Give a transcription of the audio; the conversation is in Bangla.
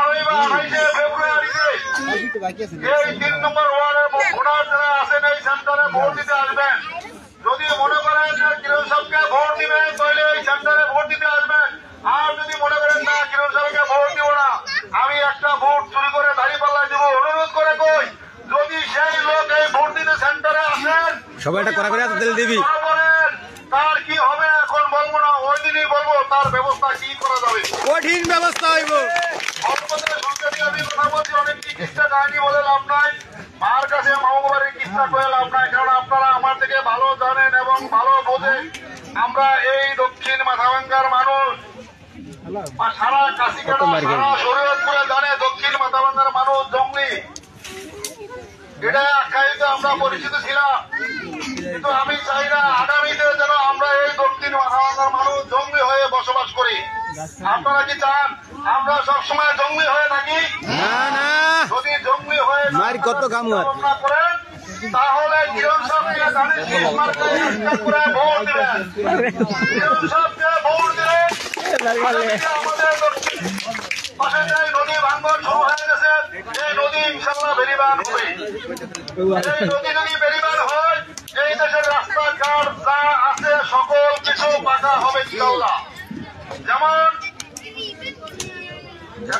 আগামী 28শে ফেব্রুয়ারিতে এই 3 নম্বর ওয়ার্ডে ভোটার যারা আছেন এই সেন্টারে ভোট দিতে আসবেন। যদি মনে করেন যে কিরণ সাহেবকে ভোট দিবেন তাহলে এই সেন্টারে ভোট দিতে আসবেন। আর যদি মনে করেন না কিরণ সাহেবকে ভোট দিব না, আমি একটা ভোট চুরি করে দাঁড়িপাল্লায় দিব, অনুরোধ করে কই যদি সেই লোক এই ভোট দিতে সেন্টারে আসেন সবাই এটা করা করে তেল দিবি, তার কি হবে এখন বলবো না, ওই দিনই বলবো তার ব্যবস্থা কি করা যাবে। কঠিন ব্যবস্থা হইব। আমি কথা বলছি, অনেক চিকিৎসা কাহিনী বলে লাভ নাই, মার কাছে মামাবাড়ির কিস্তা করে লাভ নাই, কারণ আপনারা আমার থেকে ভালো জানেন এবং ভালো বোঝেন। আমরা এই দক্ষিণ মাথাভাঙ্গার মানুষ, সারা কাশিকাটা সারা শরীয়তপুরে জানে দক্ষিণ মাথাভাঙ্গার মানুষ জঙ্গলি, এটা আখ্যায়িত আমরা পরিচিত ছিলাম। কিন্তু আমি চাই না আগামীতে যেন আমরা এই দক্ষিণ মাথাভাঙ্গার মানুষ জঙ্গলি হয়ে বসবাস করি। আপনারা কি চান আমরা সবসময় জঙ্গলি হয়ে থাকি? যদি জঙ্গলি হয়ে কত কাম করেন তাহলে কিরণ সাহেবকে ভোট দিবেন। কিরণ সাহেবকে ভোট দিলে আমাদের দক্ষিণ পাশে যে নদী ভাঙ্গন শুরু হয়ে গেছে, এই নদী ইনশাল্লাহ বেরিবান হবে। এই নদী যদি বেরিবান হয় এই দেশের রাস্তাঘাট যা আছে সকল কিছু পাকা হবে ইনশাল্লাহ।